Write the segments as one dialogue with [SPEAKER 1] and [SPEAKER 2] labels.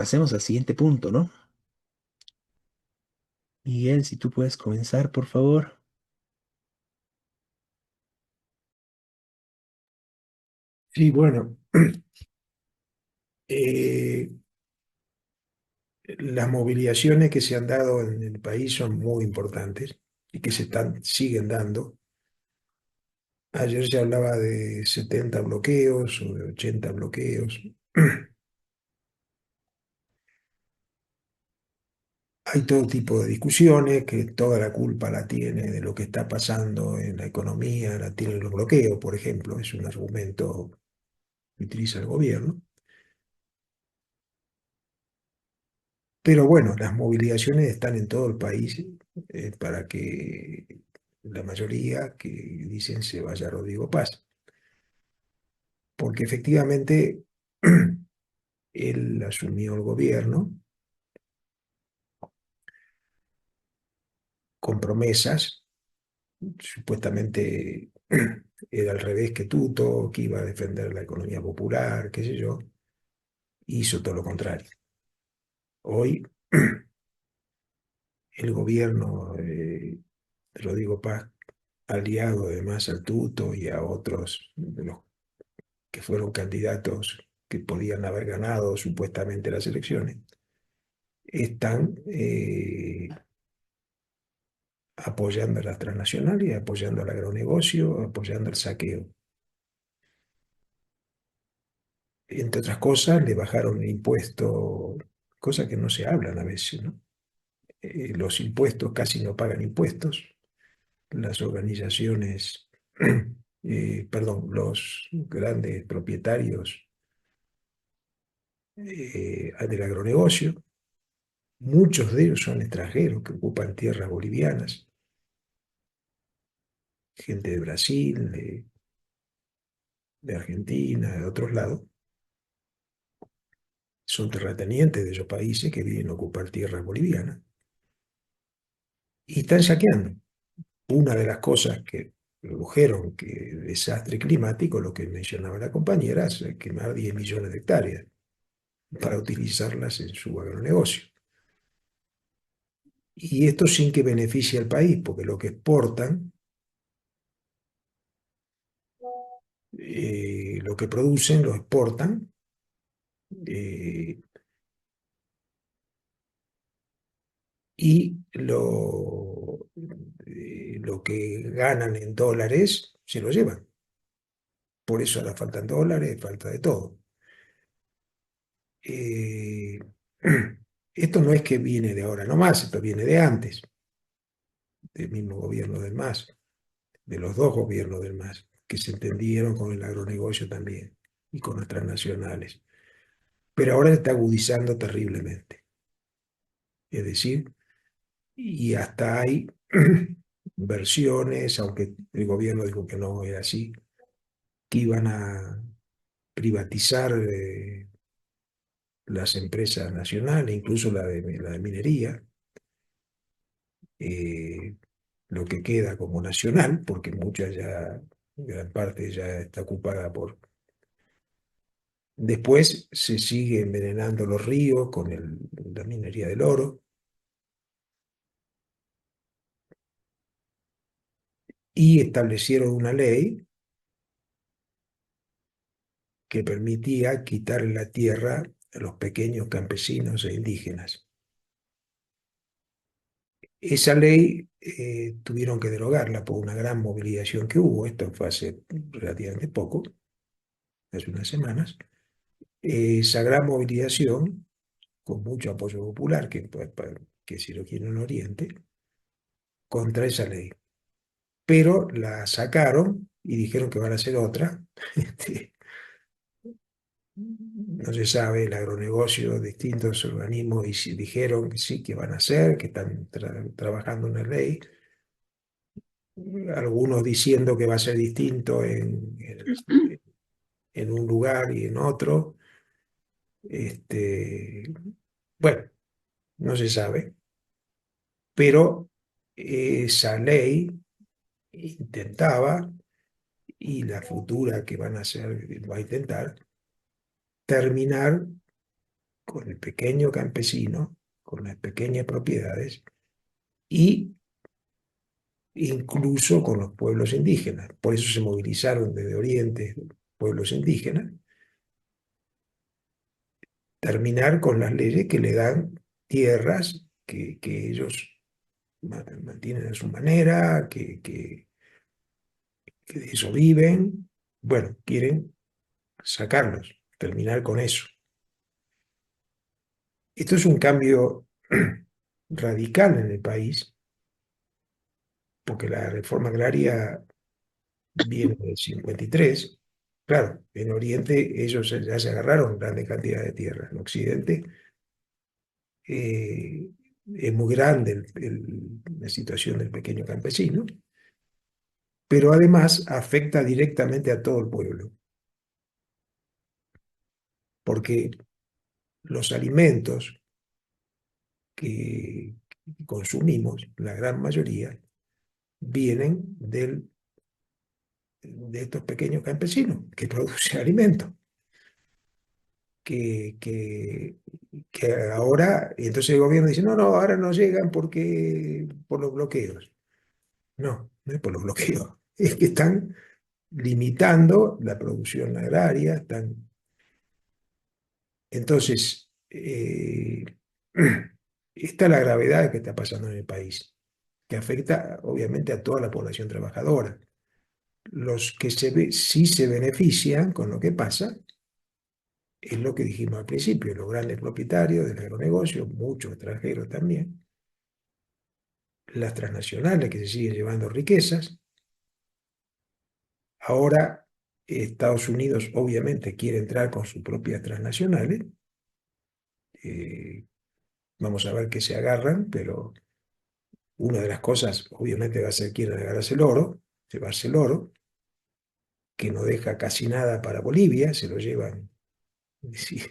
[SPEAKER 1] Pasemos al siguiente punto, ¿no? Miguel, si tú puedes comenzar, por favor.
[SPEAKER 2] Sí, bueno, eh, las movilizaciones que se han dado en el país son muy importantes y que siguen dando. Ayer se hablaba de 70 bloqueos o de 80 bloqueos. Hay todo tipo de discusiones, que toda la culpa la tiene de lo que está pasando en la economía, la tienen los bloqueos, por ejemplo, es un argumento que utiliza el gobierno. Pero bueno, las movilizaciones están en todo el país para que la mayoría que dicen se vaya Rodrigo Paz, porque efectivamente él asumió el gobierno con promesas, supuestamente era al revés que Tuto, que iba a defender la economía popular, qué sé yo, hizo todo lo contrario. Hoy el gobierno de Rodrigo Paz, aliado además al Tuto y a otros de los que fueron candidatos que podían haber ganado supuestamente las elecciones, están apoyando a las transnacionales, apoyando al agronegocio, apoyando el saqueo. Entre otras cosas, le bajaron el impuesto, cosas que no se hablan a veces, ¿no? Los impuestos casi no pagan impuestos. Las organizaciones, perdón, los grandes propietarios del agronegocio, muchos de ellos son extranjeros que ocupan tierras bolivianas, gente de Brasil, de Argentina, de otros lados, son terratenientes de esos países que vienen a ocupar tierras bolivianas y están saqueando. Una de las cosas que produjeron que desastre climático, lo que mencionaba la compañera, es quemar 10 millones de hectáreas para utilizarlas en su agronegocio. Y esto sin que beneficie al país, porque lo que exportan, lo que producen, lo exportan, eh, y lo que ganan en dólares se lo llevan. Por eso ahora faltan dólares, falta de todo. Eh, Esto no es que viene de ahora nomás, esto viene de antes, del mismo gobierno del MAS, de los dos gobiernos del MAS, que se entendieron con el agronegocio también y con las transnacionales. Pero ahora se está agudizando terriblemente. Es decir, y hasta hay versiones, aunque el gobierno dijo que no era así, que iban a privatizar las empresas nacionales, incluso la de minería, eh, lo que queda como nacional, porque mucha ya, gran parte ya está ocupada por... Después se sigue envenenando los ríos con la minería del oro y establecieron una ley que permitía quitar la tierra a los pequeños campesinos e indígenas. Esa ley tuvieron que derogarla por una gran movilización que hubo, esto fue hace relativamente poco, hace unas semanas. Esa gran movilización, con mucho apoyo popular, que si lo quieren oriente, contra esa ley. Pero la sacaron y dijeron que van a hacer otra. Este, no se sabe, el agronegocio, distintos organismos y si dijeron que sí, que van a hacer, que están trabajando una ley, algunos diciendo que va a ser distinto en un lugar y en otro. Este, bueno, no se sabe, pero esa ley intentaba, y la futura que van a hacer va a intentar, terminar con el pequeño campesino, con las pequeñas propiedades y incluso con los pueblos indígenas. Por eso se movilizaron desde Oriente pueblos indígenas, terminar con las leyes que le dan tierras que ellos mantienen a su manera, que de eso viven. Bueno, quieren sacarlos, terminar con eso. Esto es un cambio radical en el país, porque la reforma agraria viene del 53. Claro, en Oriente ellos ya se agarraron grandes cantidades de tierra. En Occidente eh, es muy grande la situación del pequeño campesino, pero además afecta directamente a todo el pueblo, porque los alimentos que consumimos, la gran mayoría, vienen de estos pequeños campesinos que producen alimentos, que, que, que ahora, y entonces el gobierno dice, no, no, ahora no llegan porque por los bloqueos. No, no es por los bloqueos, es que están limitando la producción agraria, están... Entonces, esta es la gravedad que está pasando en el país, que afecta obviamente a toda la población trabajadora. Los que sí se benefician con lo que pasa es lo que dijimos al principio, los grandes propietarios del agronegocio, muchos extranjeros también, las transnacionales que se siguen llevando riquezas. Ahora Estados Unidos obviamente quiere entrar con sus propias transnacionales. Vamos a ver qué se agarran, pero una de las cosas obviamente va a ser quieren agarrarse el oro, llevarse el oro, que no deja casi nada para Bolivia, se lo llevan. Sí.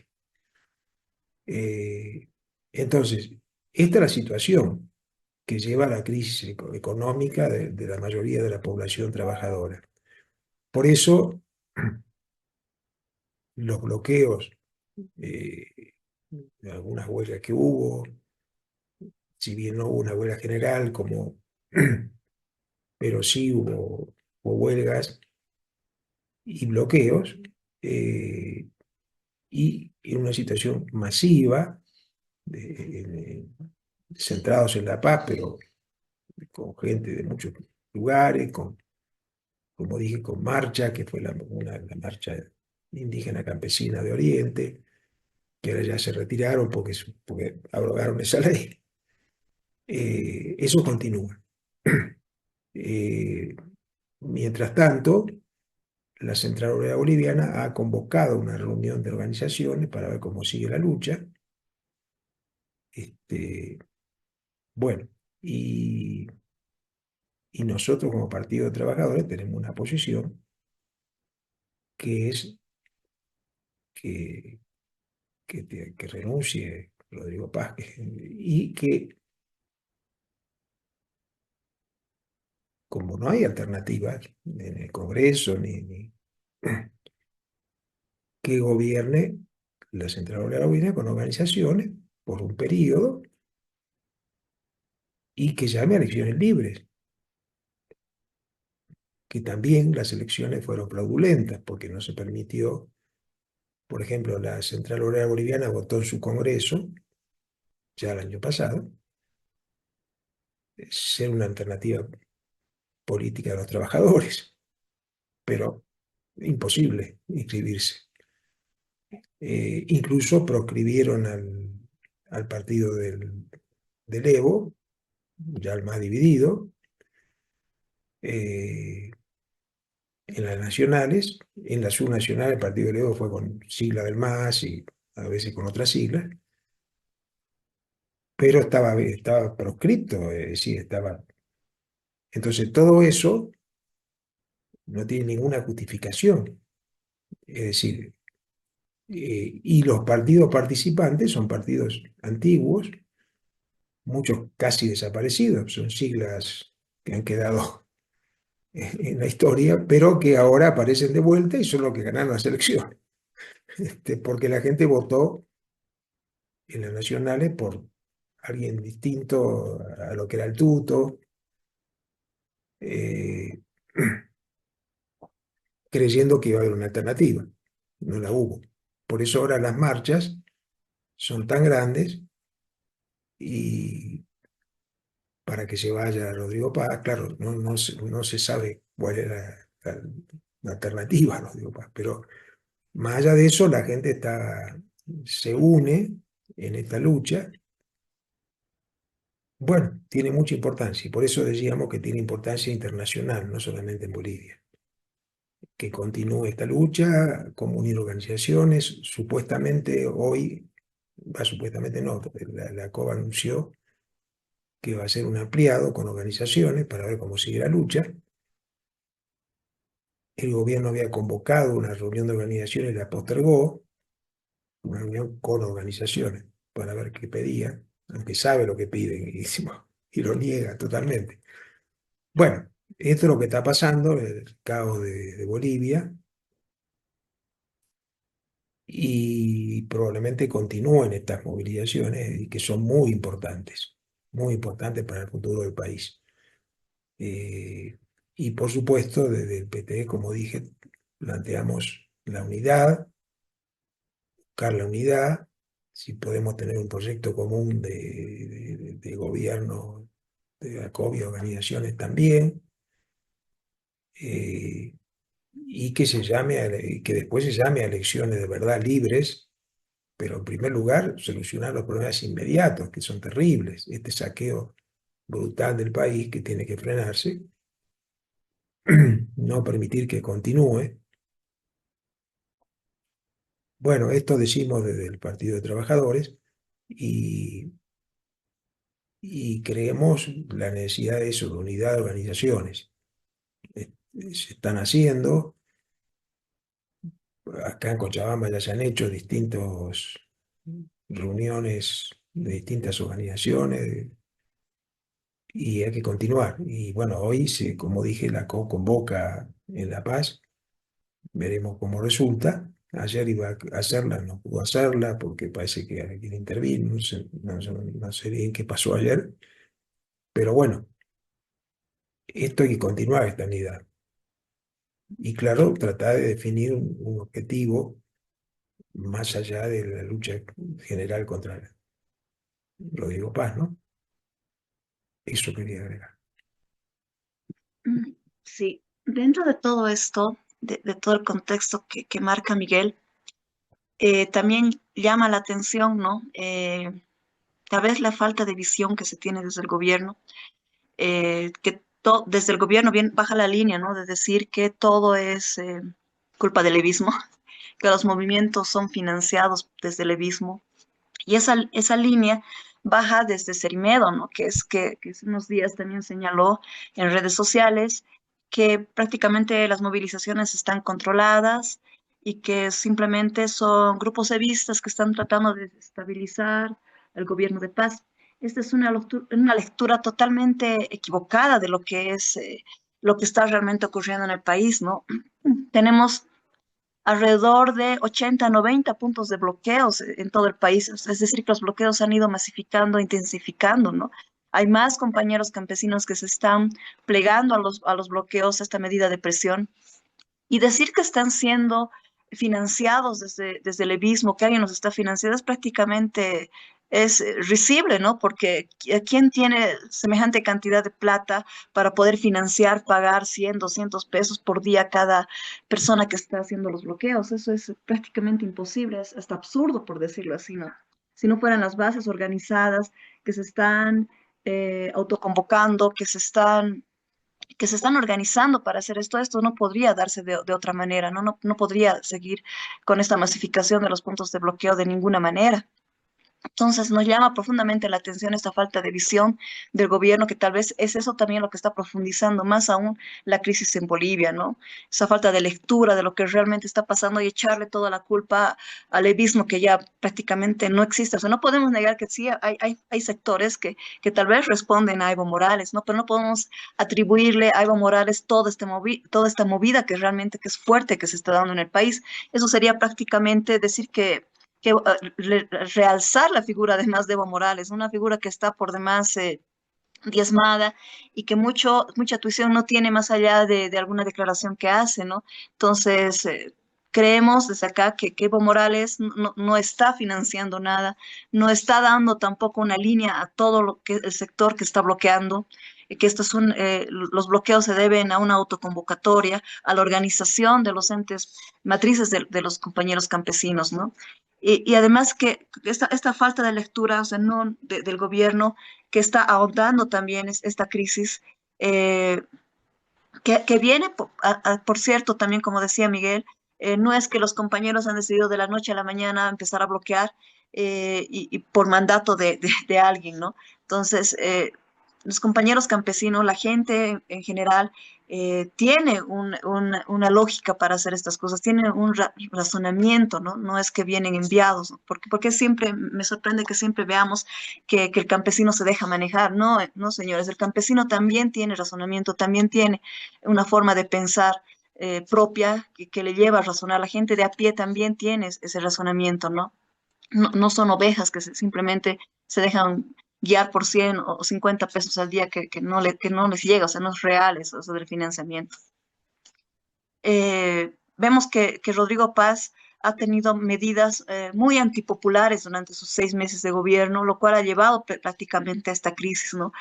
[SPEAKER 2] Eh, entonces, esta es la situación que lleva a la crisis económica de la mayoría de la población trabajadora. Por eso, los bloqueos, de algunas huelgas que hubo, si bien no hubo una huelga general, pero sí hubo huelgas y bloqueos, eh, y en una situación masiva, centrados en la paz, pero con gente de muchos lugares, como dije, con marcha, que fue la marcha indígena campesina de Oriente, que ahora ya se retiraron porque abrogaron esa ley. Eso continúa. Eh, Mientras tanto, la Central Obrera Boliviana ha convocado una reunión de organizaciones para ver cómo sigue la lucha. Este, bueno, y nosotros como Partido de Trabajadores tenemos una posición que es que, que renuncie Rodrigo Paz y que como no hay alternativas en el Congreso que gobierne la Central Obrera Boliviana con organizaciones por un periodo y que llame a elecciones libres, que también las elecciones fueron fraudulentas porque no se permitió, por ejemplo, la Central Obrera Boliviana votó en su Congreso, ya el año pasado, ser una alternativa política de los trabajadores, pero imposible inscribirse. Incluso proscribieron al partido del Evo, ya el más dividido, eh, en las nacionales. En las subnacionales el partido del Evo fue con sigla del MAS y a veces con otras siglas, pero estaba proscripto, es decir, estaba... Entonces todo eso no tiene ninguna justificación. Es decir, y los partidos participantes son partidos antiguos, muchos casi desaparecidos, son siglas que han quedado en la historia, pero que ahora aparecen de vuelta y son los que ganaron las elecciones, porque la gente votó en las nacionales por alguien distinto a lo que era el tuto, eh, creyendo que iba a haber una alternativa. No la hubo. Por eso ahora las marchas son tan grandes y para que se vaya Rodrigo Paz, claro, no se sabe cuál era la alternativa a Rodrigo Paz, pero más allá de eso, la gente se une en esta lucha. Bueno, tiene mucha importancia y por eso decíamos que tiene importancia internacional, no solamente en Bolivia. Que continúe esta lucha, como unir organizaciones. Supuestamente hoy, supuestamente no, la COBA anunció que va a ser un ampliado con organizaciones para ver cómo sigue la lucha. El gobierno había convocado una reunión de organizaciones y la postergó, una reunión con organizaciones para ver qué pedía, aunque sabe lo que piden y lo niega totalmente. Bueno, esto es lo que está pasando, el caos de Bolivia, y probablemente continúen estas movilizaciones y que son muy importantes para el futuro del país. Eh, y por supuesto, desde el PT, como dije, planteamos la unidad, buscar la unidad, si podemos tener un proyecto común de gobierno de la COVID, organizaciones también, eh, y que y que después se llame a elecciones de verdad libres, pero en primer lugar solucionar los problemas inmediatos, que son terribles, este saqueo brutal del país que tiene que frenarse, no permitir que continúe. Bueno, esto decimos desde el Partido de Trabajadores y, y creemos la necesidad de eso, de unidad de organizaciones. Se están haciendo, acá en Cochabamba ya se han hecho distintas reuniones de distintas organizaciones y hay que continuar. Y bueno, hoy, como dije, la COP convoca en La Paz, veremos cómo resulta. Ayer iba a hacerla, no pudo hacerla porque parece que alguien intervino, no sé bien qué pasó ayer, pero bueno, esto hay que continuar, esta unidad. Y claro, tratar de definir un objetivo más allá de la lucha general contra Rodrigo Paz, ¿no? Eso quería agregar.
[SPEAKER 3] Sí, dentro de todo esto, de todo el contexto que marca Miguel, también llama la atención, ¿no? Tal vez la falta de visión que se tiene desde el gobierno, desde el gobierno bien baja la línea, ¿no? De decir que todo es culpa del levismo, que los movimientos son financiados desde el levismo. Y esa línea baja desde Serimedo, ¿no? Que hace unos días también señaló en redes sociales que prácticamente las movilizaciones están controladas y que simplemente son grupos evistas que están tratando de desestabilizar el gobierno de paz. Esta es una lectura totalmente equivocada de lo que es lo que está realmente ocurriendo en el país, ¿no? Tenemos alrededor de 80, 90 puntos de bloqueos en todo el país. Es decir, que los bloqueos han ido masificando, intensificando, ¿no? Hay más compañeros campesinos que se están plegando a los bloqueos, a esta medida de presión. Y decir que están siendo financiados desde el levismo, que alguien los está financiando, es prácticamente es risible, ¿no? Porque ¿quién tiene semejante cantidad de plata para poder financiar, pagar 100, 200 pesos por día a cada persona que está haciendo los bloqueos? Eso es prácticamente imposible, es hasta absurdo, por decirlo así, ¿no? Si no fueran las bases organizadas que se están autoconvocando, que se están organizando para hacer esto no podría darse de otra manera, ¿no? No podría seguir con esta masificación de los puntos de bloqueo de ninguna manera. Entonces nos llama profundamente la atención esta falta de visión del gobierno, que tal vez es eso también lo que está profundizando más aún la crisis en Bolivia, ¿no? Esa falta de lectura de lo que realmente está pasando y echarle toda la culpa al levismo que ya prácticamente no existe. O sea, no podemos negar que sí, hay sectores que tal vez responden a Evo Morales, ¿no? Pero no podemos atribuirle a Evo Morales toda esta movida que realmente que es fuerte que se está dando en el país. Eso sería prácticamente decir que realzar la figura además de Evo Morales, una figura que está por demás diezmada y que mucha tuición no tiene más allá de alguna declaración que hace, ¿no? Entonces, creemos desde acá que Evo Morales no está financiando nada, no está dando tampoco una línea a todo lo que el sector que está bloqueando, que los bloqueos se deben a una autoconvocatoria, a la organización de los entes matrices de los compañeros campesinos, ¿no? Y además que esta falta de lectura, o sea, no del gobierno, que está ahondando también esta crisis, eh, que viene, por cierto, también como decía Miguel, no es que los compañeros han decidido de la noche a la mañana empezar a bloquear y por mandato de alguien, ¿no? Entonces, los compañeros campesinos, la gente en general, tiene una lógica para hacer estas cosas, tiene un razonamiento, ¿no? No es que vienen enviados, ¿no? Porque siempre me sorprende que siempre veamos que el campesino se deja manejar. No, no, señores, el campesino también tiene razonamiento, también tiene una forma de pensar propia que le lleva a razonar. La gente de a pie también tiene ese razonamiento, ¿no? No son ovejas que simplemente se dejan guiar por 100 o 50 pesos al día que no les llega, o sea, no es real eso del financiamiento. Vemos que Rodrigo Paz ha tenido medidas muy antipopulares durante sus 6 meses de gobierno, lo cual ha llevado prácticamente a esta crisis, ¿no?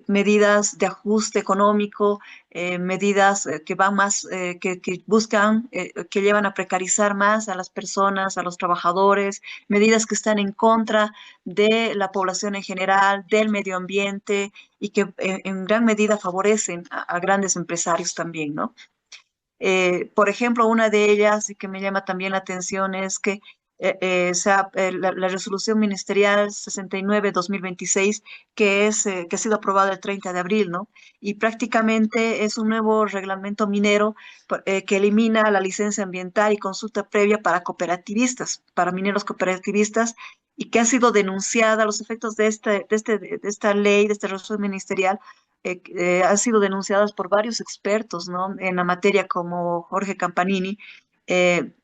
[SPEAKER 3] Medidas de ajuste económico, medidas que van más, que buscan, que llevan a precarizar más a las personas, a los trabajadores, medidas que están en contra de la población en general, del medio ambiente y que en gran medida favorecen a grandes empresarios también, ¿no? Por ejemplo, una de ellas y que me llama también la atención es que la resolución ministerial 69/2026, que ha sido aprobada el 30 de abril, ¿no? Y prácticamente es un nuevo reglamento minero que elimina la licencia ambiental y consulta previa para cooperativistas, para mineros cooperativistas, y que ha sido denunciada, los efectos de esta ley, de esta resolución ministerial, han sido denunciadas por varios expertos, ¿no? En la materia, como Jorge Campanini, eh,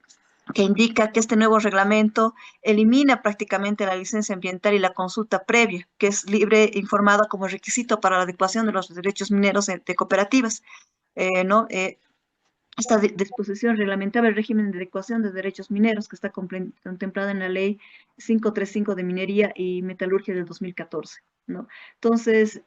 [SPEAKER 3] que indica que este nuevo reglamento elimina prácticamente la licencia ambiental y la consulta previa, que es libre e informada como requisito para la adecuación de los derechos mineros de cooperativas, ¿no? Esta disposición reglamentaba el régimen de adecuación de derechos mineros que está contemplada en la Ley 535 de Minería y Metalurgia del 2014, ¿no? Entonces,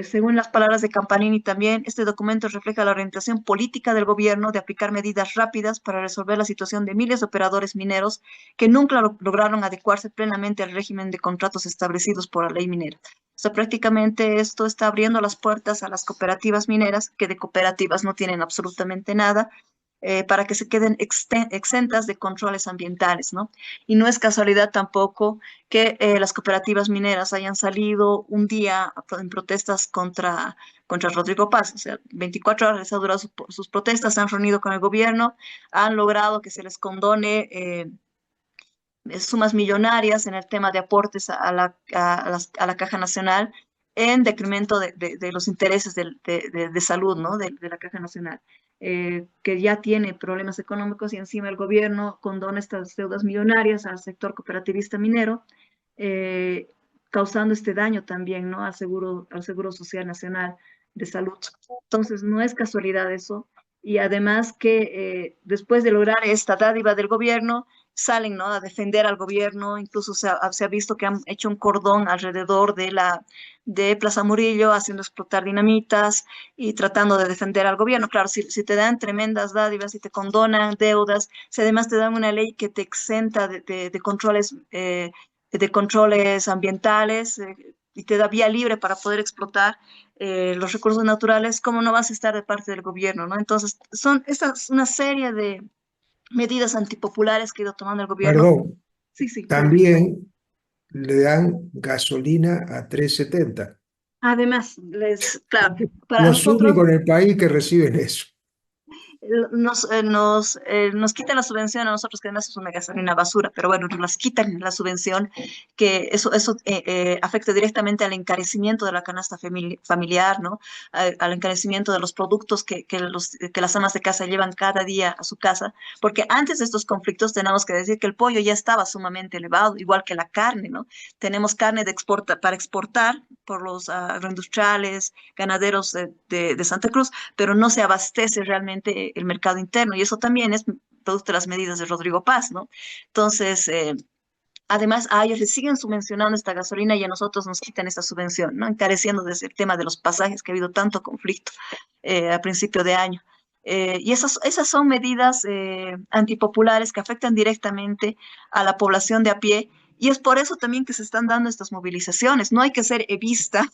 [SPEAKER 3] según las palabras de Campanini también, este documento refleja la orientación política del gobierno de aplicar medidas rápidas para resolver la situación de miles de operadores mineros que nunca lograron adecuarse plenamente al régimen de contratos establecidos por la ley minera. O sea, prácticamente esto está abriendo las puertas a las cooperativas mineras, que de cooperativas no tienen absolutamente nada, para que se queden exentas de controles ambientales, ¿no? Y no es casualidad tampoco que las cooperativas mineras hayan salido un día en protestas contra Rodrigo Paz. O sea, 24 horas les ha durado sus protestas, se han reunido con el gobierno, han logrado que se les condone sumas millonarias en el tema de aportes a la Caja Nacional, en decremento de los intereses de salud, ¿no? De la Caja Nacional, que ya tiene problemas económicos, y encima el gobierno condona estas deudas millonarias al sector cooperativista minero, eh, causando este daño también, ¿no? Al Seguro Social Nacional de Salud. Entonces, no es casualidad eso. Y además que después de lograr esta dádiva del gobierno, salen, ¿no? A defender al gobierno. Incluso se ha visto que han hecho un cordón alrededor de Plaza Murillo, haciendo explotar dinamitas y tratando de defender al gobierno. Claro, si te dan tremendas dádivas, si te condonan deudas, si además te dan una ley que te exenta de controles ambientales, y te da vía libre para poder explotar los recursos naturales, ¿cómo no vas a estar de parte del gobierno, ¿no? Entonces, son estas una serie de medidas antipopulares que ha ido tomando el gobierno.
[SPEAKER 2] Perdón,
[SPEAKER 3] Sí, sí, perdón.
[SPEAKER 2] también le dan gasolina a 3.70.
[SPEAKER 3] Además, claro, para
[SPEAKER 2] Los
[SPEAKER 3] nosotros,
[SPEAKER 2] únicos en el país que reciben eso.
[SPEAKER 3] nos quitan la subvención a nosotros, que además es una gasolina basura, pero bueno, nos las quitan la subvención, que eso afecta directamente al encarecimiento de la canasta familiar, ¿no? Al encarecimiento de los productos que las amas de casa llevan cada día a su casa, porque antes de estos conflictos tenemos que decir que el pollo ya estaba sumamente elevado, igual que la carne, ¿no? Tenemos carne para exportar por los agroindustriales, ganaderos de Santa Cruz, pero no se abastece realmente el mercado interno y eso también es producto de las medidas de Rodrigo Paz, ¿no? Entonces, además, a ellos les siguen subvencionando esta gasolina y a nosotros nos quitan esta subvención, ¿no? Encareciendo desde el tema de los pasajes, que ha habido tanto conflicto a principio de año. Y esas son medidas antipopulares que afectan directamente a la población de a pie y es por eso también que se están dando estas movilizaciones. No hay que ser evista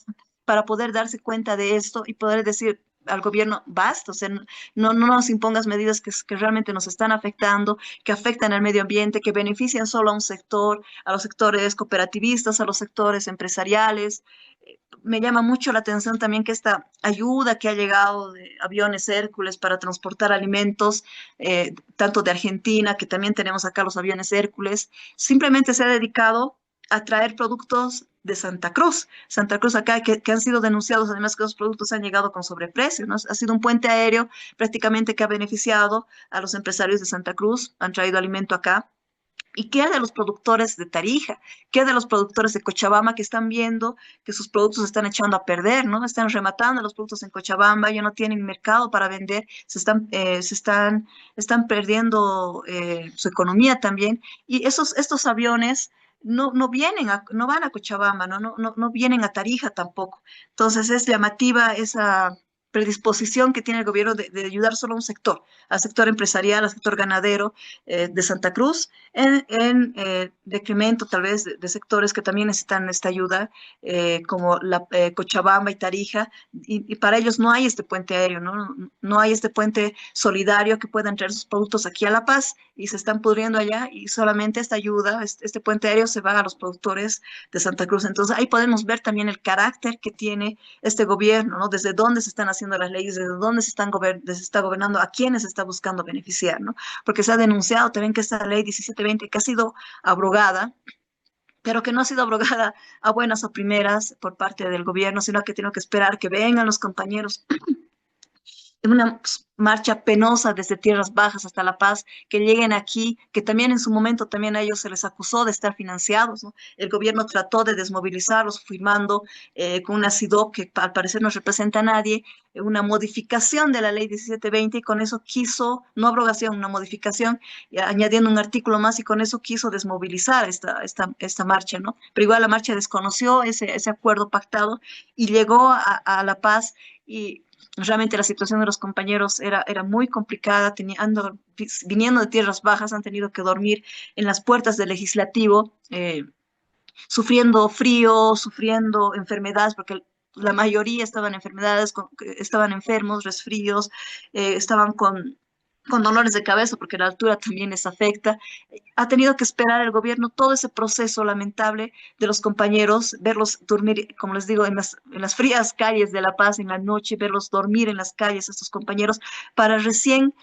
[SPEAKER 3] para poder darse cuenta de esto y poder decir al gobierno, basta, o sea, no nos impongas medidas que realmente nos están afectando, que afectan al medio ambiente, que benefician solo a un sector, a los sectores cooperativistas, a los sectores empresariales. Me llama mucho la atención también que esta ayuda que ha llegado de aviones Hércules para transportar alimentos, tanto de Argentina, que también tenemos acá los aviones Hércules, simplemente se ha dedicado a traer productos de Santa Cruz. Santa Cruz acá, que han sido denunciados, además que los productos han llegado con sobreprecio, ¿no? Ha sido un puente aéreo prácticamente que ha beneficiado a los empresarios de Santa Cruz, han traído alimento acá. ¿Y qué de los productores de Tarija? ¿Qué de los productores de Cochabamba que están viendo que sus productos se están echando a perder, ¿no? Están rematando los productos en Cochabamba, ya no tienen mercado para vender, están perdiendo su economía también. Y estos aviones no van a Cochabamba, no vienen a Tarija tampoco. Entonces es llamativa esa predisposición que tiene el gobierno de ayudar solo a un sector, al sector empresarial, al sector ganadero de Santa Cruz en decremento tal vez de sectores que también necesitan esta ayuda, como Cochabamba y Tarija, y para ellos no hay este puente aéreo, ¿no? No hay este puente solidario que puedan traer sus productos aquí a La Paz y se están pudriendo allá y solamente esta ayuda, este puente aéreo se va a los productores de Santa Cruz. Entonces ahí podemos ver también el carácter que tiene este gobierno, ¿no? Desde dónde se están haciendo las leyes, desde dónde se está gobernando, a quiénes se está buscando beneficiar, ¿no? Porque se ha denunciado también que esta ley 1720 que ha sido abrogada, pero que no ha sido abrogada a buenas o primeras por parte del gobierno, sino que tiene que esperar que vengan los compañeros en una marcha penosa desde Tierras Bajas hasta La Paz, que lleguen aquí, que también en su momento también a ellos se les acusó de estar financiados, ¿no? El gobierno trató de desmovilizarlos firmando con una CIDOC que al parecer no representa a nadie, una modificación de la ley 1720 y con eso quiso, no abrogación, una modificación, añadiendo un artículo más y con eso quiso desmovilizar esta marcha, ¿no? Pero igual la marcha desconoció ese acuerdo pactado y llegó a La Paz y realmente la situación de los compañeros era muy complicada, viniendo de tierras bajas, han tenido que dormir en las puertas del legislativo, sufriendo frío, sufriendo enfermedades, porque la mayoría estaban enfermedades, estaban enfermos, resfríos, estaban con dolores de cabeza, porque la altura también les afecta. Ha tenido que esperar el gobierno todo ese proceso lamentable de los compañeros, verlos dormir, como les digo, en las frías calles de La Paz en la noche, verlos dormir en las calles, estos compañeros, para recién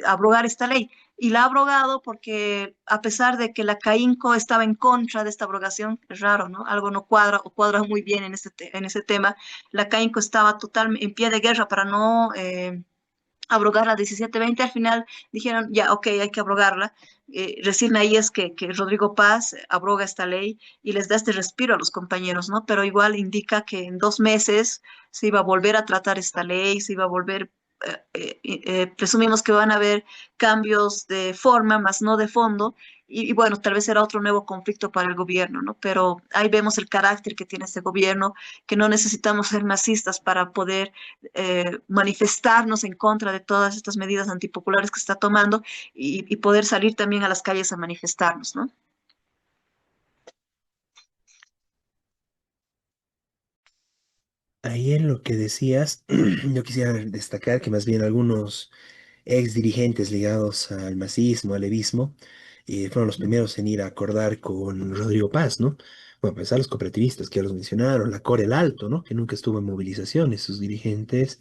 [SPEAKER 3] abrogar esta ley. Y la ha abrogado porque a pesar de que la CAINCO estaba en contra de esta abrogación, es raro, ¿no? Algo no cuadra o cuadra muy bien en ese tema. La CAINCO estaba totalmente en pie de guerra para no abrogar la 1720, al final dijeron, ya, ok, hay que abrogarla. Recién ahí es que Rodrigo Paz abroga esta ley y les da este respiro a los compañeros, ¿no? Pero igual indica que en 2 meses se iba a volver a tratar esta ley, se iba a volver, presumimos que van a haber cambios de forma, más no de fondo, y bueno, tal vez será otro nuevo conflicto para el gobierno, ¿no? Pero ahí vemos el carácter que tiene este gobierno, que no necesitamos ser masistas para poder manifestarnos en contra de todas estas medidas antipopulares que está tomando y poder salir también a las calles a manifestarnos, ¿no?
[SPEAKER 1] Ahí en lo que decías, yo quisiera destacar que más bien algunos ex dirigentes ligados al masismo, al levismo, fueron los primeros en ir a acordar con Rodrigo Paz, ¿no? Bueno, pues a los cooperativistas que ya los mencionaron, la Core El Alto, ¿no? Que nunca estuvo en movilizaciones, sus dirigentes,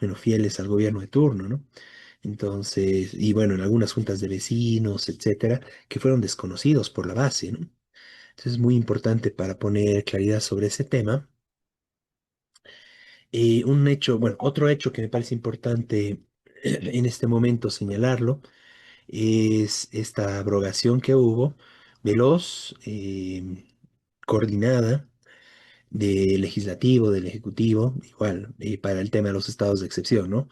[SPEAKER 1] bueno, fieles al gobierno de turno, ¿no? Entonces, y bueno, en algunas juntas de vecinos, etcétera, que fueron desconocidos por la base, ¿no? Entonces es muy importante para poner claridad sobre ese tema. Un hecho, bueno, otro hecho que me parece importante en este momento señalarlo es esta abrogación que hubo veloz, coordinada del legislativo, del ejecutivo, igual, para el tema de los estados de excepción, ¿no?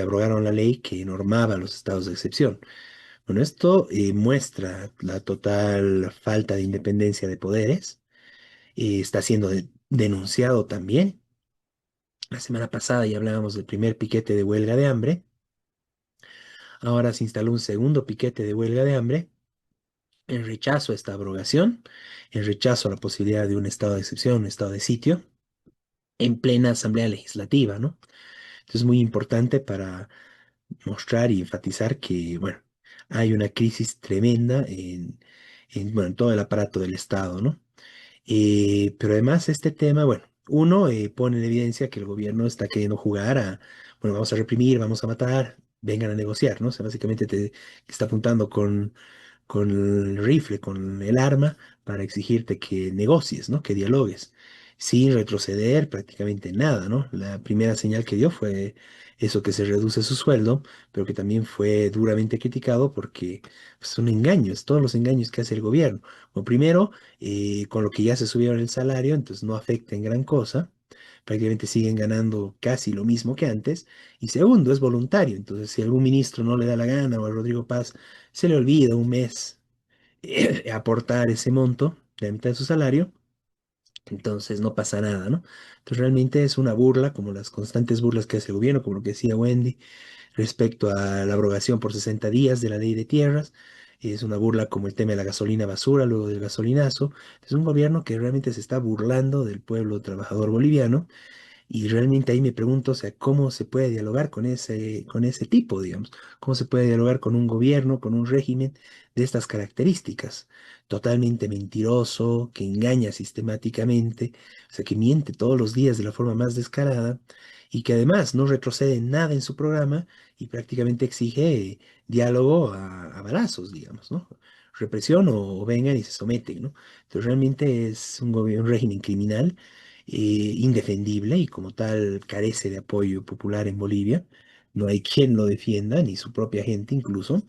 [SPEAKER 1] Abrogaron la ley que normaba los estados de excepción. Bueno, esto muestra la total falta de independencia de poderes. Está siendo denunciado también. La semana pasada ya hablábamos del primer piquete de huelga de hambre. Ahora se instaló un segundo piquete de huelga de hambre en rechazo a esta abrogación, en rechazo a la posibilidad de un estado de excepción, un estado de sitio, en plena asamblea legislativa, ¿no? Entonces es muy importante para mostrar y enfatizar que, bueno, hay una crisis tremenda bueno, en todo el aparato del Estado, ¿no? Pero además este tema, bueno, uno pone en evidencia que el gobierno está queriendo jugar a, bueno, vamos a reprimir, vamos a matar, vengan a negociar, ¿no? O sea, básicamente te está apuntando con el rifle, con el arma, para exigirte que negocies, ¿no? Que dialogues, sin retroceder prácticamente nada, ¿no? La primera señal que dio fue eso, que se reduce su sueldo, pero que también fue duramente criticado porque pues, son engaños, todos los engaños que hace el gobierno. Bueno, primero, con lo que ya se subieron el salario, entonces no afecta en gran cosa. Prácticamente siguen ganando casi lo mismo que antes. Y segundo, es voluntario. Entonces, si algún ministro no le da la gana o a Rodrigo Paz se le olvida un mes aportar ese monto, la mitad de su salario, entonces no pasa nada, ¿no? Entonces realmente es una burla, como las constantes burlas que hace el gobierno, como lo que decía Wendy, respecto a la abrogación por 60 días de la ley de tierras. Es una burla como el tema de la gasolina basura, luego del gasolinazo. Es un gobierno que realmente se está burlando del pueblo trabajador boliviano y realmente ahí me pregunto, o sea, ¿cómo se puede dialogar con ese tipo, digamos? ¿Cómo se puede dialogar con un gobierno, con un régimen de estas características? Totalmente mentiroso, que engaña sistemáticamente, o sea, que miente todos los días de la forma más descarada y que además no retrocede en nada en su programa y prácticamente exige diálogo a balazos, digamos, ¿no? Represión o vengan y se someten, ¿no? Entonces realmente es un régimen criminal indefendible y como tal carece de apoyo popular en Bolivia. No hay quien lo defienda, ni su propia gente incluso.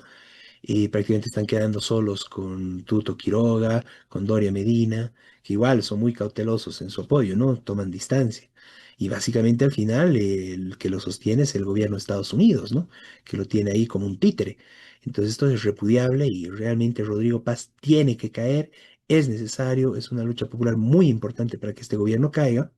[SPEAKER 1] Prácticamente están quedando solos con Tuto Quiroga, con Doria Medina, que igual son muy cautelosos en su apoyo, ¿no? Toman distancia. Y básicamente al final el que lo sostiene es el gobierno de Estados Unidos, ¿no? Que lo tiene ahí como un títere. Entonces esto es repudiable y realmente Rodrigo Paz tiene que caer, es necesario, es una lucha popular muy importante para que este gobierno caiga.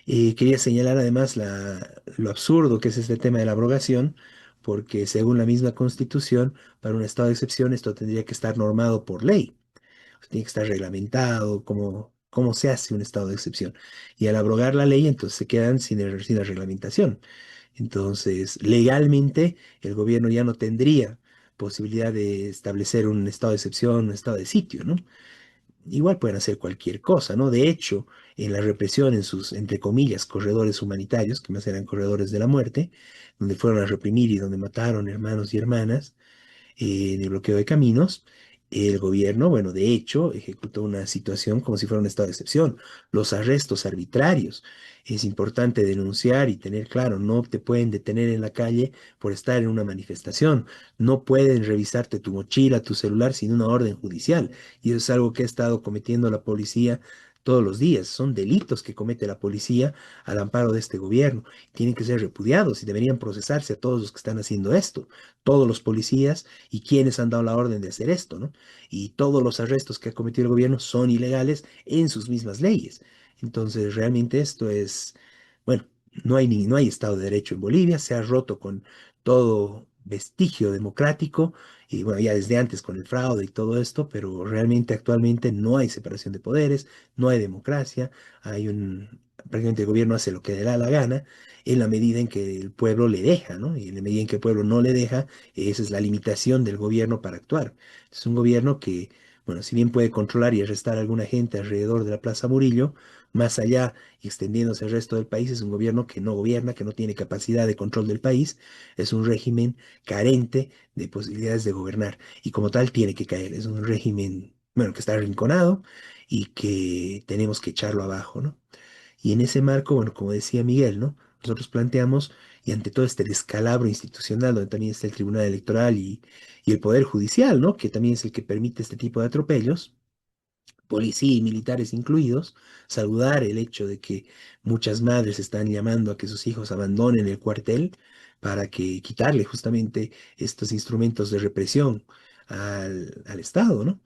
[SPEAKER 1] Quería señalar además lo absurdo que es este tema de la abrogación, porque según la misma Constitución, para un estado de excepción esto tendría que estar normado por ley, o sea, tiene que estar reglamentado cómo se hace un estado de excepción. Y al abrogar la ley, entonces se quedan sin la reglamentación. Entonces, legalmente, el gobierno ya no tendría posibilidad de establecer un estado de excepción, un estado de sitio, ¿no? Igual pueden hacer cualquier cosa, ¿no? De hecho, en la represión, en sus, entre comillas, corredores humanitarios, que más eran corredores de la muerte, donde fueron a reprimir y donde mataron hermanos y hermanas, en el bloqueo de caminos, el gobierno, bueno, de hecho, ejecutó una situación como si fuera un estado de excepción. Los arrestos arbitrarios. Es importante denunciar y tener claro, no te pueden detener en la calle por estar en una manifestación. No pueden revisarte tu mochila, tu celular sin una orden judicial. Y eso es algo que ha estado cometiendo la policía todos los días. Son delitos que comete la policía al amparo de este gobierno. Tienen que ser repudiados y deberían procesarse a todos los que están haciendo esto. Todos los policías y quienes han dado la orden de hacer esto, ¿no? Y todos los arrestos que ha cometido el gobierno son ilegales en sus mismas leyes. Entonces, realmente esto es, bueno, no hay Estado de Derecho en Bolivia, se ha roto con todo vestigio democrático y bueno, ya desde antes con el fraude y todo esto, pero realmente actualmente no hay separación de poderes, no hay democracia, prácticamente el gobierno hace lo que le da la gana en la medida en que el pueblo le deja, ¿no? Y en la medida en que el pueblo no le deja, esa es la limitación del gobierno para actuar. Es un gobierno que bueno, si bien puede controlar y arrestar a alguna gente alrededor de la Plaza Murillo, más allá y extendiéndose al resto del país, es un gobierno que no gobierna, que no tiene capacidad de control del país, es un régimen carente de posibilidades de gobernar y como tal tiene que caer. Es un régimen, bueno, que está arrinconado y que tenemos que echarlo abajo, ¿no? Y en ese marco, bueno, como decía Miguel, ¿no? Nosotros planteamos, y ante todo este descalabro institucional, donde también está el Tribunal Electoral y el Poder Judicial, ¿no? Que también es el que permite este tipo de atropellos, policía y militares incluidos, saludar el hecho de que muchas madres están llamando a que sus hijos abandonen el cuartel para que quitarle justamente estos instrumentos de represión al Estado, ¿no?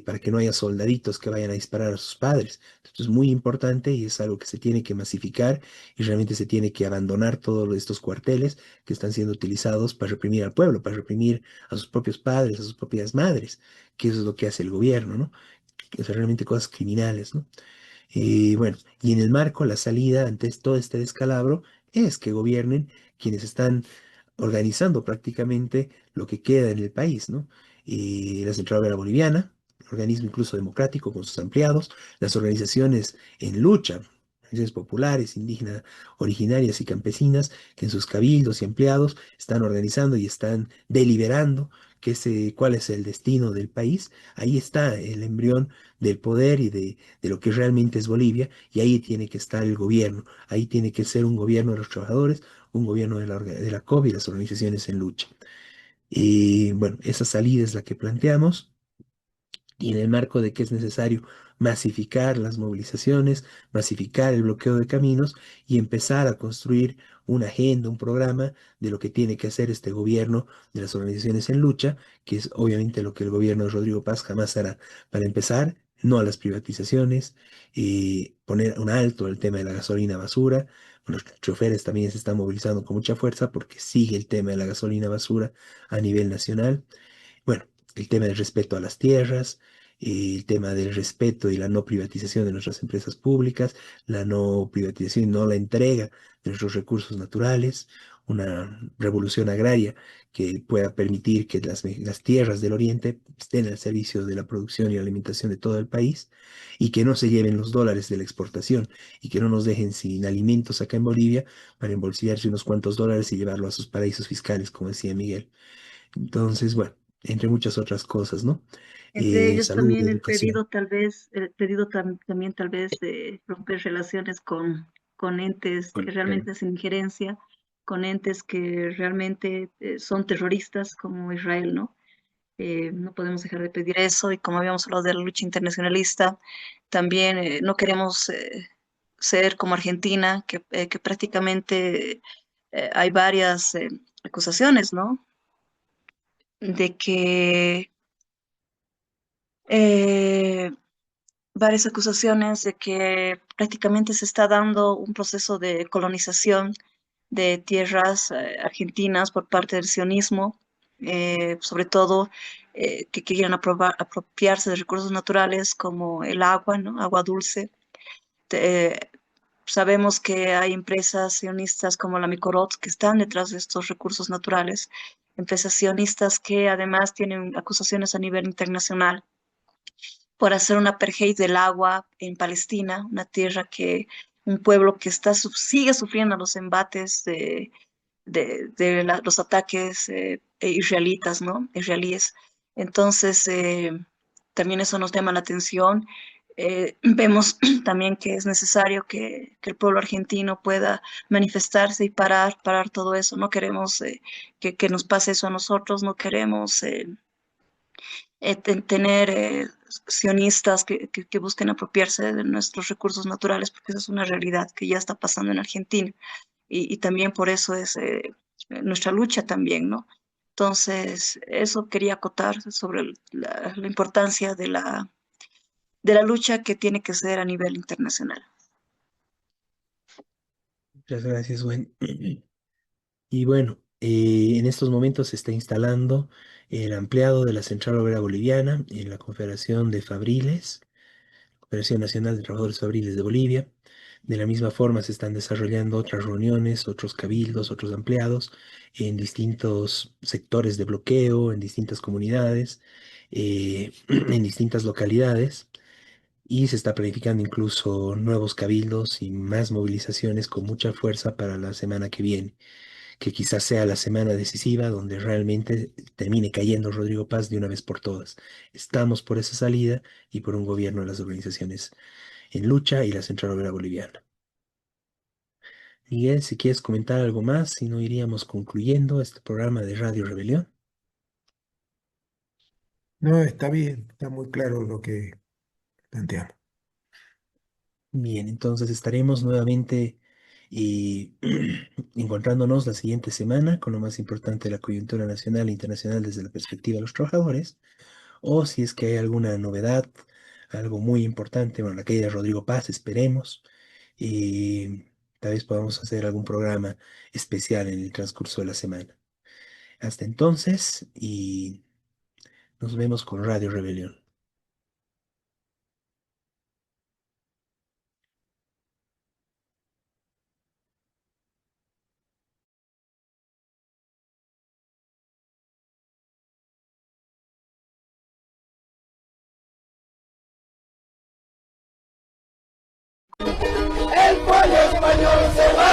[SPEAKER 1] Para que no haya soldaditos que vayan a disparar a sus padres. Esto es muy importante y es algo que se tiene que masificar y realmente se tiene que abandonar todos estos cuarteles que están siendo utilizados para reprimir al pueblo, para reprimir a sus propios padres, a sus propias madres, que eso es lo que hace el gobierno, ¿no? O sea, realmente cosas criminales, ¿no? Bueno, y en el marco, la salida ante todo este descalabro es que gobiernen quienes están organizando prácticamente lo que queda en el país, ¿no? La Central Obrera Boliviana, organismo incluso democrático con sus ampliados, las organizaciones en lucha, organizaciones populares, indígenas, originarias y campesinas, que en sus cabildos y ampliados están organizando y están deliberando cuál es el destino del país. Ahí está el embrión del poder y de lo que realmente es Bolivia, y ahí tiene que estar el gobierno, ahí tiene que ser un gobierno de los trabajadores, un gobierno de la COP y las organizaciones en lucha. Y bueno, esa salida es la que planteamos y en el marco de que es necesario masificar las movilizaciones, masificar el bloqueo de caminos y empezar a construir una agenda, un programa de lo que tiene que hacer este gobierno de las organizaciones en lucha, que es obviamente lo que el gobierno de Rodrigo Paz jamás hará. Para empezar, no a las privatizaciones, poner un alto al tema de la gasolina basura. Los choferes también se están movilizando con mucha fuerza porque sigue el tema de la gasolina basura a nivel nacional. Bueno, el tema del respeto a las tierras, el tema del respeto y la no privatización de nuestras empresas públicas, la no privatización y no la entrega de nuestros recursos naturales, una revolución agraria que pueda permitir que las tierras del oriente estén al servicio de la producción y alimentación de todo el país y que no se lleven los dólares de la exportación y que no nos dejen sin alimentos acá en Bolivia para embolsillarse unos cuantos dólares y llevarlo a sus paraísos fiscales, como decía Miguel. Entonces, bueno, entre muchas otras cosas, ¿no?
[SPEAKER 3] Entre ellos
[SPEAKER 1] Salud,
[SPEAKER 3] también el
[SPEAKER 1] educación.
[SPEAKER 3] pedido tal vez, también tal vez de romper relaciones con entes que
[SPEAKER 1] Claro.
[SPEAKER 3] realmente hacen injerencia, con entes que realmente son terroristas como Israel, ¿no? No podemos dejar de pedir eso y como habíamos hablado de la lucha internacionalista, también no queremos ser como Argentina, que prácticamente hay varias acusaciones, ¿no? De que eh, varias acusaciones de que prácticamente se está dando un proceso de colonización de tierras argentinas por parte del sionismo, sobre todo que querían apropiarse de recursos naturales como el agua, ¿no? Agua dulce. Eh, Sabemos que hay empresas sionistas como la Micorot que están detrás de estos recursos naturales, empresas sionistas que además tienen acusaciones a nivel internacional por hacer un apartheid del agua en Palestina, una tierra que, un pueblo que sigue sufriendo los embates de los ataques israelitas, ¿no? Israelíes. Entonces, también eso nos llama la atención. Vemos también que es necesario que el pueblo argentino pueda manifestarse y parar todo eso. No queremos que nos pase eso a nosotros, no queremos tener sionistas que busquen apropiarse de nuestros recursos naturales, porque esa es una realidad que ya está pasando en Argentina. Y también por eso es nuestra lucha también, ¿no? Entonces, eso quería acotar sobre la importancia de la lucha que tiene que ser a nivel internacional.
[SPEAKER 1] Muchas gracias, Gwen. Y bueno, en estos momentos se está instalando el ampliado de la Central Obrera Boliviana en la Confederación de Fabriles, Confederación Nacional de Trabajadores Fabriles de Bolivia. De la misma forma se están desarrollando otras reuniones, otros cabildos, otros ampliados en distintos sectores de bloqueo, en distintas comunidades, en distintas localidades, y se está planificando incluso nuevos cabildos y más movilizaciones con mucha fuerza para la semana que viene, que quizás sea la semana decisiva donde realmente termine cayendo Rodrigo Paz de una vez por todas. Estamos por esa salida y por un gobierno de las organizaciones en lucha y la Central Obrera Boliviana. Miguel, si quieres comentar algo más, si no iríamos concluyendo este programa de Radio Rebelión.
[SPEAKER 2] No, está bien, está muy claro lo que planteamos.
[SPEAKER 1] Bien, entonces estaremos nuevamente y encontrándonos la siguiente semana con lo más importante de la coyuntura nacional e internacional desde la perspectiva de los trabajadores, o si es que hay alguna novedad, algo muy importante, bueno, la caída de Rodrigo Paz, esperemos, y tal vez podamos hacer algún programa especial en el transcurso de la semana. Hasta entonces, y nos vemos con Radio Rebelión.
[SPEAKER 4] El pueblo español se va.